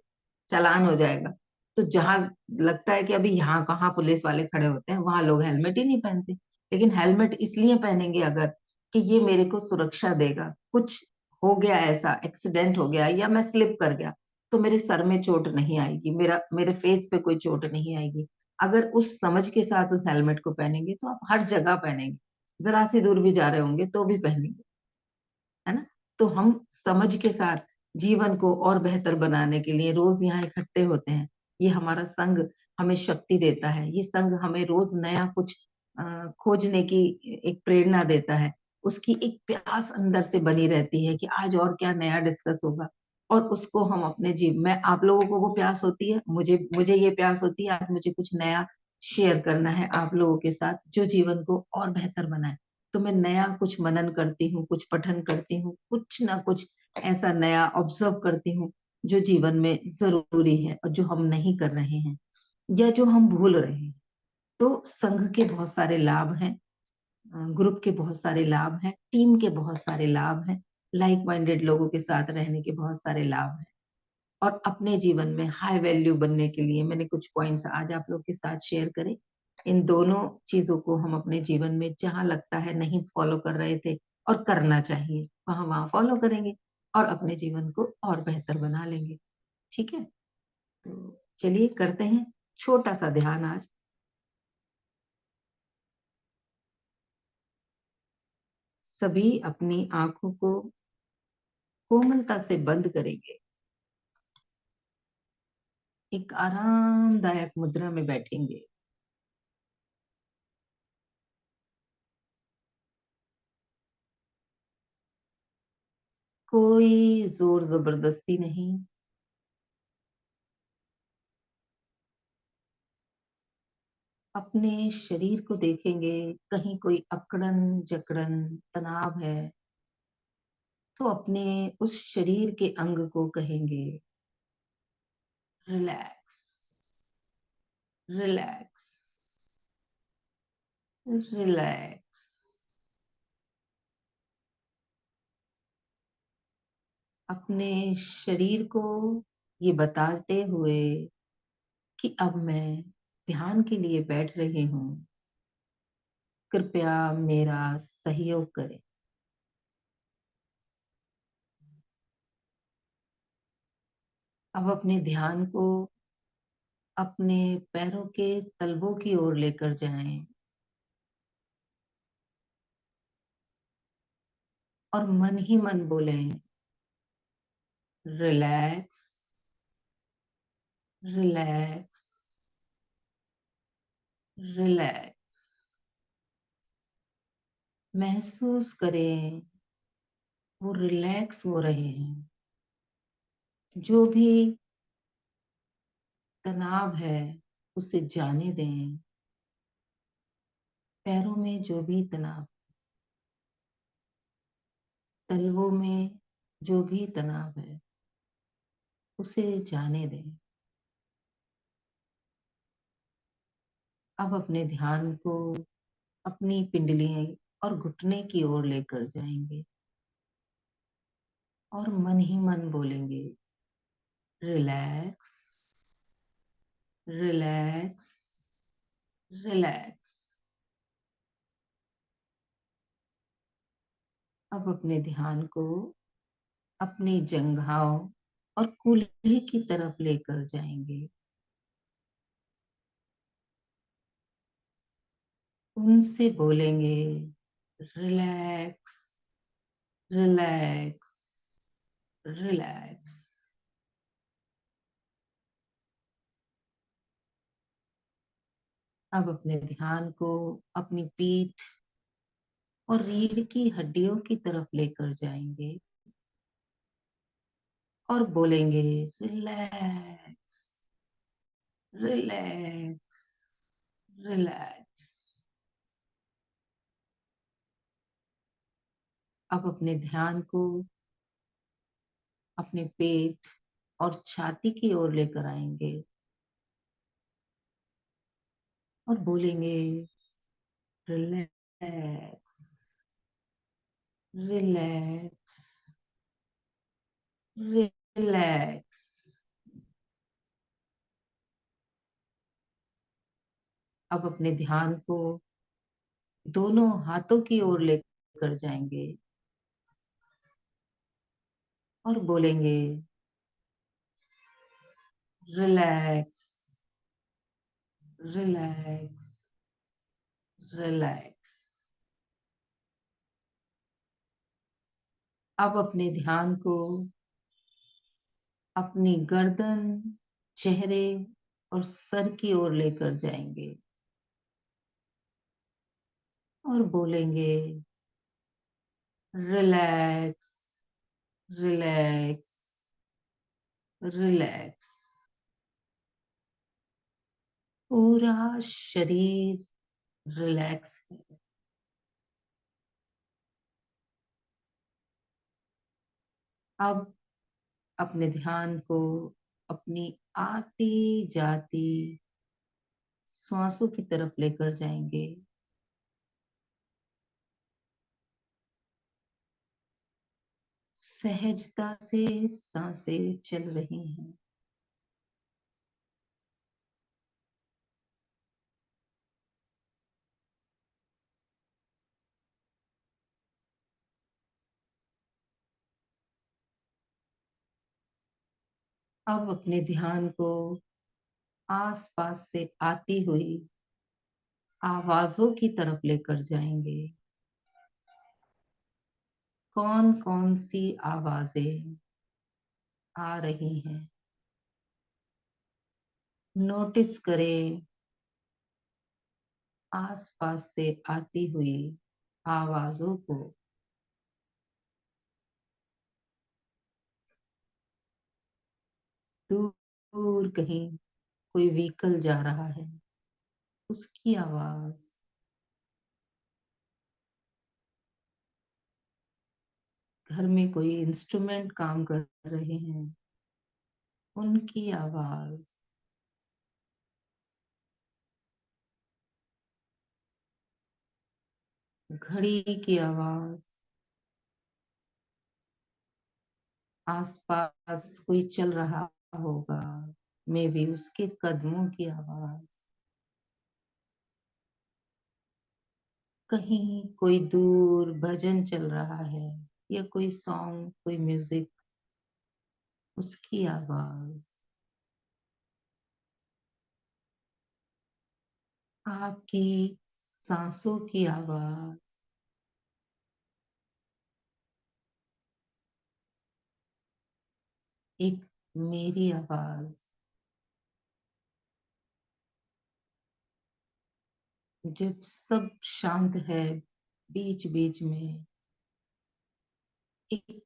चालान हो जाएगा, तो जहां लगता है कि अभी यहाँ कहाँ पुलिस वाले खड़े होते हैं, वहां लोग हेलमेट ही नहीं पहनते। लेकिन हेलमेट इसलिए पहनेंगे अगर कि ये मेरे को सुरक्षा देगा, कुछ हो गया, ऐसा एक्सीडेंट हो गया या मैं स्लिप कर गया, तो मेरे सर में चोट नहीं आएगी, मेरे फेस पे कोई चोट नहीं आएगी। अगर उस समझ के साथ उस हेलमेट को पहनेंगे तो आप हर जगह पहनेंगे। जरा सी दूर भी जा रहे होंगे तो भी पहनेंगे, है ना? तो हम समझ के साथ जीवन को और बेहतर बनाने के लिए रोज यहाँ इकट्ठे होते हैं। ये हमारा संघ हमें शक्ति देता है। ये संघ हमें रोज नया कुछ खोजने की एक प्रेरणा देता है। उसकी एक प्यास अंदर से बनी रहती है कि आज और क्या नया डिस्कस होगा, और उसको हम अपने मैं आप लोगों को वो प्यास होती है, मुझे मुझे ये प्यास होती है, आज मुझे कुछ नया शेयर करना है आप लोगों के साथ जो जीवन को और बेहतर बनाए। तो मैं नया कुछ मनन करती हूँ, कुछ पठन करती हूँ, कुछ ना कुछ ऐसा नया ऑब्जर्व करती हूँ जो जीवन में ज़रूरी है और जो हम नहीं कर रहे हैं या जो हम भूल रहे हैं। तो संघ के बहुत सारे लाभ हैं, ग्रुप के बहुत सारे लाभ हैं, टीम के बहुत सारे लाभ हैं, लाइक माइंडेड लोगों के साथ रहने के बहुत सारे लाभ हैं। और अपने जीवन में हाई वैल्यू बनने के लिए मैंने कुछ पॉइंट्स आज आप लोग के साथ शेयर करे। इन दोनों चीजों को हम अपने जीवन में जहां लगता है नहीं फॉलो कर रहे थे और करना चाहिए, वहां वहां फॉलो करेंगे और अपने जीवन को और बेहतर बना लेंगे। ठीक है? तो चलिए करते हैं छोटा सा ध्यान आज। सभी अपनी आंखों को कोमलता से बंद करेंगे। एक आरामदायक मुद्रा में बैठेंगे। कोई जोर जबरदस्ती नहीं। अपने शरीर को देखेंगे, कहीं कोई अकड़न जकड़न तनाव है तो अपने उस शरीर के अंग को कहेंगे रिलैक्स, रिलैक्स, रिलैक्स। अपने शरीर को ये बताते हुए कि अब मैं ध्यान के लिए बैठ रही हूँ, कृपया मेरा सहयोग करें। अब अपने ध्यान को अपने पैरों के तलवों की ओर लेकर जाएं और मन ही मन बोलें रिलैक्स, रिलैक्स, रिलैक्स। महसूस करें वो रिलैक्स हो रहे हैं। जो भी तनाव है उसे जाने दें। पैरों में जो भी तनाव, तलवों में जो भी तनाव है उसे जाने दें। अब अपने ध्यान को अपनी पिंडली और घुटने की ओर लेकर जाएंगे और मन ही मन बोलेंगे रिलैक्स, रिलैक्स, रिलैक्स। अब अपने ध्यान को अपनी जंघाओं और कूल्हे की तरफ लेकर जाएंगे। उनसे बोलेंगे रिलैक्स, रिलैक्स, रिलैक्स। अब अपने ध्यान को अपनी पीठ और रीढ़ की हड्डियों की तरफ लेकर जाएंगे और बोलेंगे रिलैक्स, रिलैक्स, रिलैक्स। अब अपने ध्यान को अपने पेट और छाती की ओर लेकर आएंगे और बोलेंगे रिलैक्स, रिलैक्स, रिलैक्स। अब अपने ध्यान को दोनों हाथों की ओर लेकर जाएंगे और बोलेंगे रिलैक्स, रिलैक्स, रिलैक्स। अब अपने ध्यान को अपनी गर्दन, चेहरे और सर की ओर लेकर जाएंगे और बोलेंगे, रिलैक्स, रिलैक्स, रिलैक्स। पूरा शरीर रिलैक्स है। अब अपने ध्यान को अपनी आती जाती सांसों की तरफ लेकर जाएंगे। सहजता से सांसें चल रही हैं। अब अपने ध्यान को आसपास से आती हुई आवाजों की तरफ लेकर जाएंगे। कौन कौन सी आवाजें आ रही हैं, नोटिस करें। आसपास से आती हुई आवाजों को। दूर कहीं कोई व्हीकल जा रहा है, उसकी आवाज। घर में कोई इंस्ट्रूमेंट काम कर रहे हैं, उनकी आवाज। घड़ी की आवाज। आसपास कोई चल रहा होगा, मे बी उसके कदमों की आवाज। कहीं कोई दूर भजन चल रहा है या कोई सॉन्ग, कोई म्यूजिक, उसकी आवाज। आपकी सांसों की आवाज। एक मेरी आवाज। जब सब शांत है, बीच बीच में एक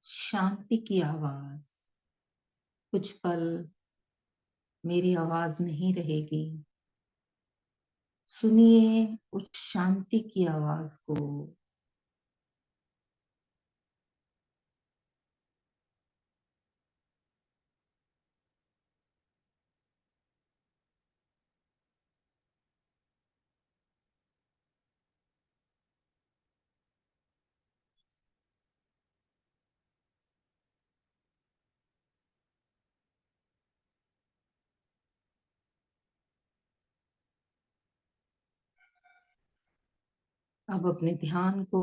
शांति की आवाज। कुछ पल मेरी आवाज नहीं रहेगी। सुनिए उस शांति की आवाज को। अब अपने ध्यान को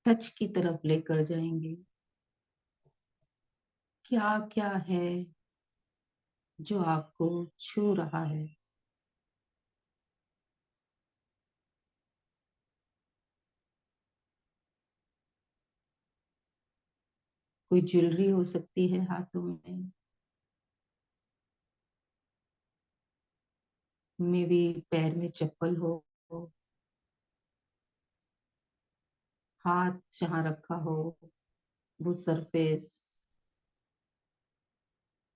टच की तरफ लेकर जाएंगे। क्या क्या है जो आपको छू रहा है। कोई ज्वेलरी हो सकती है हाथों में, मे भी पैर में चप्पल हो, हाथ जहाँ रखा हो वो सरफेस,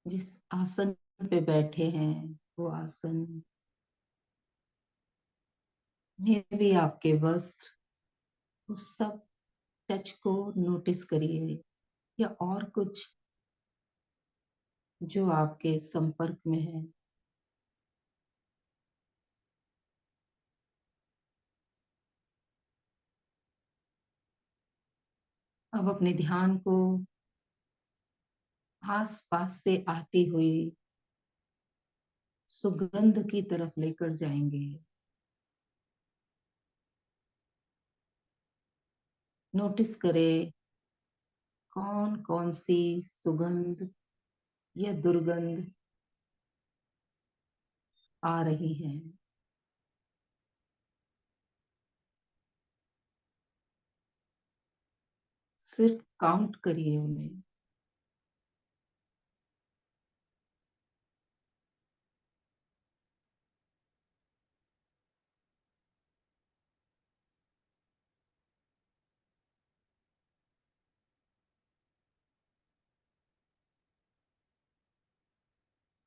जिस आसन पे बैठे हैं वो आसन, में भी आपके वस्त्र, उस सब टच को नोटिस करिए। या और कुछ जो आपके संपर्क में है। अब अपने ध्यान को आस पास से आती हुई सुगंध की तरफ लेकर जाएंगे। नोटिस करें कौन कौन सी सुगंध या दुर्गंध आ रही है। सिर्फ काउंट करिए उन्हें।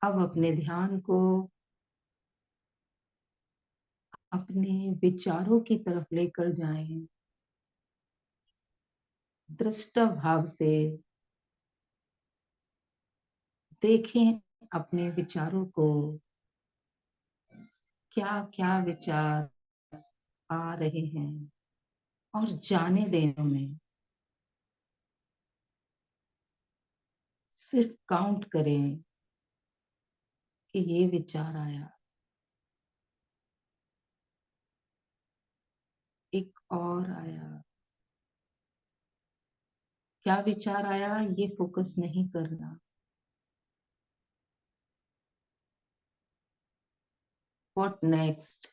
अब अपने ध्यान को अपने विचारों की तरफ लेकर जाएं। दृष्टा भाव से देखें अपने विचारों को, क्या क्या विचार आ रहे हैं, और जाने दें उन्हें। सिर्फ काउंट करें कि ये विचार आया, एक और आया, क्या विचार आया ये फोकस नहीं करना। What next.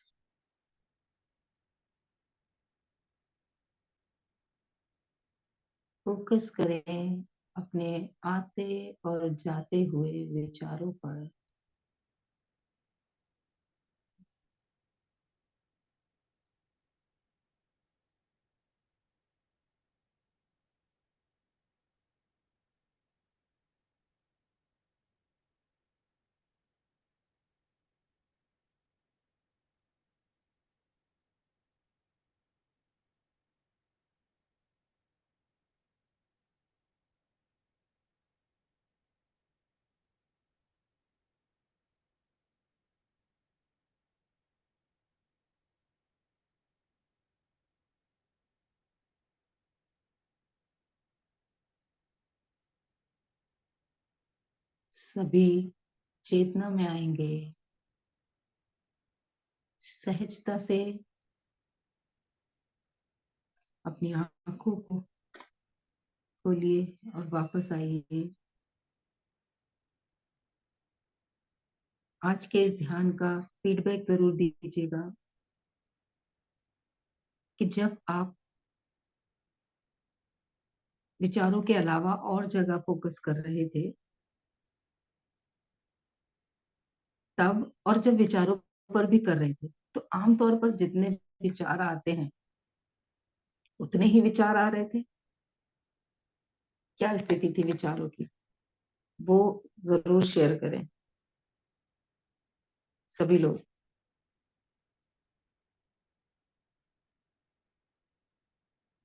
फोकस करें अपने आते और जाते हुए विचारों पर। सभी चेतना में आएंगे। सहजता से अपनी आंखों को खोलिए और वापस आइए। आज के इस ध्यान का फीडबैक जरूर दीजिएगा कि जब आप विचारों के अलावा और जगह फोकस कर रहे थे तब, और जब विचारों पर भी कर रहे थे, तो आमतौर पर जितने विचार आते हैं उतने ही विचार आ रहे थे। क्या स्थिति थी विचारों की, वो जरूर शेयर करें सभी लोग।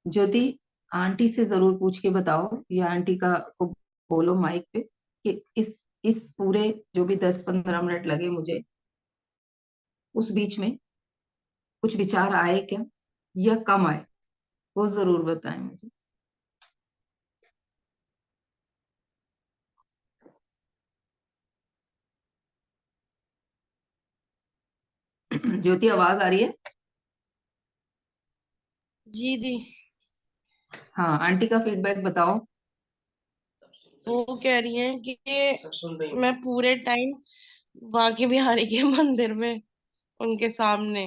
ज्योति, आंटी से जरूर पूछ के बताओ, या आंटी का को बोलो माइक पे कि इस पूरे जो भी 10-15 मिनट लगे मुझे, उस बीच में कुछ विचार आए क्या या कम आए, वो जरूर बताएं मुझे। ज्योति, आवाज आ रही है? जी दी। हाँ, आंटी का फीडबैक बताओ। वो कह रही हैं कि मैं पूरे टाइम बांके बिहारी के मंदिर में उनके सामने।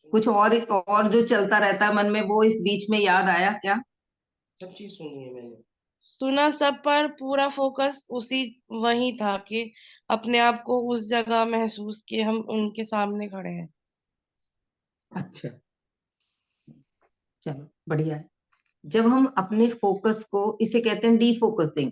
कुछ और जो चलता रहता है मन में, वो इस बीच में याद आया क्या? सब चीज सुनी है मैंने। सुना सब, पर पूरा फोकस उसी वही था कि अपने आप को उस जगह महसूस किए हम उनके सामने खड़े हैं। अच्छा, चलो बढ़िया है। जब हम अपने फोकस को, इसे कहते हैं डीफोकसिंग,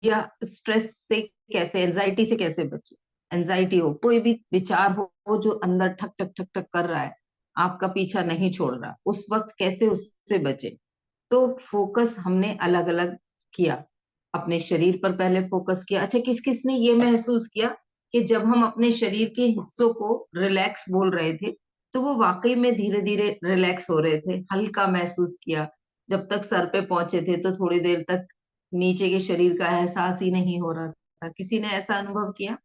या स्ट्रेस से कैसे, एंजाइटी से कैसे बचे। एंजाइटी हो, कोई भी विचार हो जो अंदर ठक ठक ठक ठक कर रहा है, आपका पीछा नहीं छोड़ रहा, उस वक्त कैसे उससे बचे। तो फोकस हमने अलग अलग किया। अपने शरीर पर पहले फोकस किया। अच्छा, किस किस ने ये महसूस किया कि जब हम अपने शरीर के हिस्सों को रिलैक्स बोल रहे थे, तो वो वाकई में धीरे धीरे रिलैक्स हो रहे थे, हल्का महसूस किया। जब तक सर पे पहुंचे थे तो थोड़ी देर तक नीचे के शरीर का एहसास ही नहीं हो रहा था। किसी ने ऐसा अनुभव किया?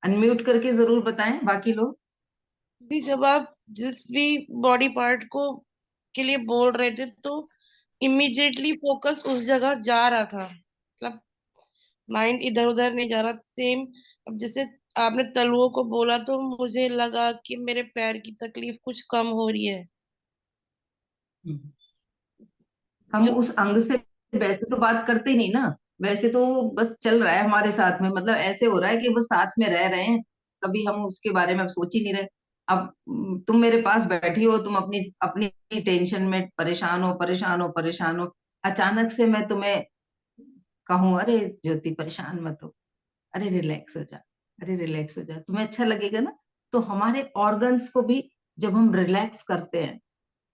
अनम्यूट करके जरूर बताएं बाकी लोग। भी जब आप जिस भी बॉडी पार्ट को के लिए बोल रहे थे तो इमिजिएटली फोकस उस जगह जा रहा था, मतलब माइंड इधर उधर नहीं जा रहा। सेम अब जैसे आपने तलुओं को बोला तो मुझे लगा कि मेरे पैर की तकलीफ कुछ कम हो रही है। हम्म। हम जो उस अंग से वैसे तो बात करते ही नहीं ना, वैसे तो वो बस चल रहा है हमारे साथ में, मतलब ऐसे हो रहा है कि वो साथ में रह रहे हैं, कभी हम उसके बारे में अब सोच ही नहीं रहे। अब तुम मेरे पास बैठी हो, तुम अपनी अपनी टेंशन में परेशान हो, परेशान हो, परेशान हो, अचानक से मैं तुम्हें कहूँ, अरे ज्योति परेशान मत हो, अरे रिलैक्स हो जा, अरे रिलैक्स हो जा, तुम्हें अच्छा लगेगा ना। तो हमारे ऑर्गन्स को भी जब हम रिलैक्स करते हैं,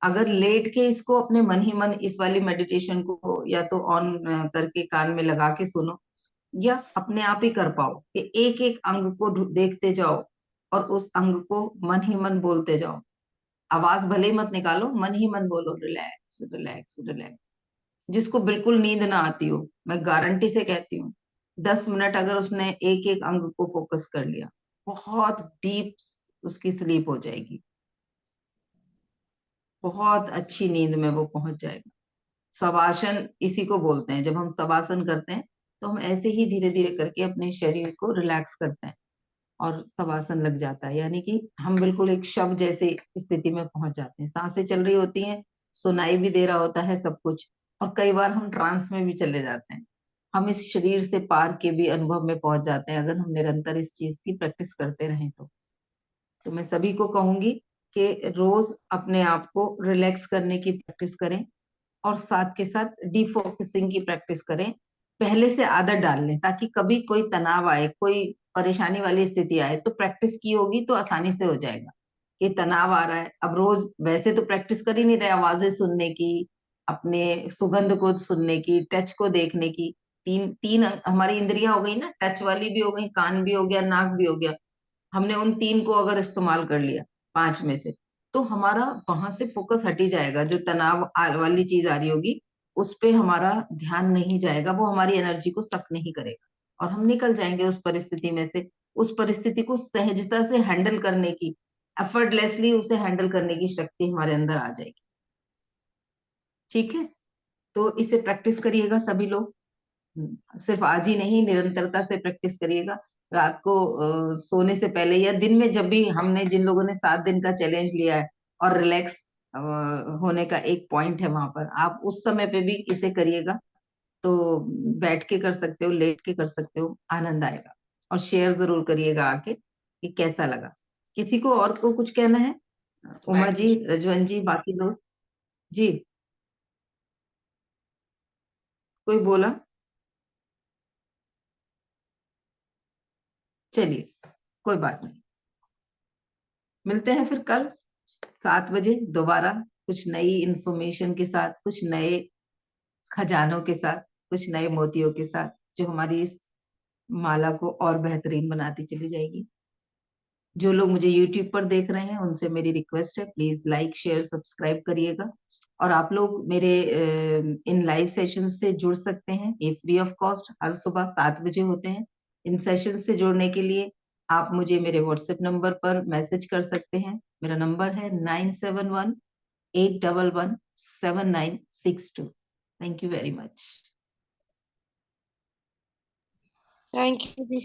अगर लेट के इसको अपने मन ही मन इस वाली मेडिटेशन को या तो ऑन करके कान में लगा के सुनो, या अपने आप ही कर पाओ कि एक एक अंग को देखते जाओ और उस अंग को मन ही मन बोलते जाओ। आवाज भले ही मत निकालो, मन ही मन बोलो, रिलैक्स रिलैक्स रिलैक्स। जिसको बिल्कुल नींद ना आती हो, मैं गारंटी से कहती हूँ, 10 मिनट अगर उसने एक एक अंग को फोकस कर लिया, बहुत डीप उसकी स्लीप हो जाएगी, बहुत अच्छी नींद में वो पहुंच जाएगा। शवासन इसी को बोलते हैं। जब हम शवासन करते हैं तो हम ऐसे ही धीरे धीरे करके अपने शरीर को रिलैक्स करते हैं और शवासन लग जाता है, यानी कि हम बिल्कुल एक शव जैसे स्थिति में पहुंच जाते हैं। सांसें चल रही होती हैं, सुनाई भी दे रहा होता है सब कुछ, और कई बार हम ट्रांस में भी चले जाते हैं। हम इस शरीर से पार के भी अनुभव में पहुंच जाते हैं अगर हम निरंतर इस चीज की प्रैक्टिस करते रहें तो मैं सभी को कहूंगी कि रोज अपने आप को रिलैक्स करने की प्रैक्टिस करें और साथ के साथ डिफोकसिंग की प्रैक्टिस करें। पहले से आदत डाल लें ताकि कभी कोई तनाव आए, कोई परेशानी वाली स्थिति आए तो प्रैक्टिस की होगी तो आसानी से हो जाएगा। कि तनाव आ रहा है, अब रोज वैसे तो प्रैक्टिस कर ही नहीं रहे आवाजें सुनने की, अपने सुगंध को सुनने की, टच को देखने की। तीन तीन हमारी इंद्रियां हो गई ना, टच वाली भी हो गई, कान भी हो गया, नाक भी हो गया। हमने उन तीन को अगर इस्तेमाल कर लिया, पांच में से, तो हमारा वहां से फोकस हट ही जाएगा। जो तनाव वाली चीज आ रही होगी उस पे हमारा ध्यान नहीं जाएगा, वो हमारी एनर्जी को सक नहीं करेगा और हम निकल जाएंगे उस परिस्थिति में से। उस परिस्थिति को सहजता से हैंडल करने की, एफर्टलेसली उसे हैंडल करने की शक्ति हमारे अंदर आ जाएगी। ठीक है, तो इसे प्रैक्टिस करिएगा सभी लोग। सिर्फ आज ही नहीं, निरंतरता से प्रैक्टिस करिएगा। रात को सोने से पहले या दिन में, जब भी हमने जिन लोगों ने 7 दिन का चैलेंज लिया है और रिलैक्स होने का एक पॉइंट है वहां पर, आप उस समय पे भी इसे करिएगा। तो बैठ के कर सकते हो, लेट के कर सकते हो, आनंद आएगा। और शेयर जरूर करिएगा आके कि कैसा लगा। किसी को और को कुछ कहना है? उमा जी, रजवन जी, बाकी लोग जी, कोई बोला? चलिए, कोई बात नहीं, मिलते हैं फिर कल 7 बजे दोबारा, कुछ नई इंफॉर्मेशन के साथ, कुछ नए खजानों के साथ, कुछ नए मोतियों के साथ, जो हमारी इस माला को और बेहतरीन बनाती चली जाएगी। जो लोग मुझे YouTube पर देख रहे हैं उनसे मेरी रिक्वेस्ट है, प्लीज लाइक शेयर सब्सक्राइब करिएगा। और आप लोग मेरे इन लाइव सेशन से जुड़ सकते हैं, ये फ्री ऑफ कॉस्ट हर सुबह 7 बजे होते हैं। इन सेशन से जुड़ने के लिए आप मुझे मेरे व्हाट्सएप नंबर पर मैसेज कर सकते हैं। मेरा नंबर है 9718117962। Thank you very much. Thank you.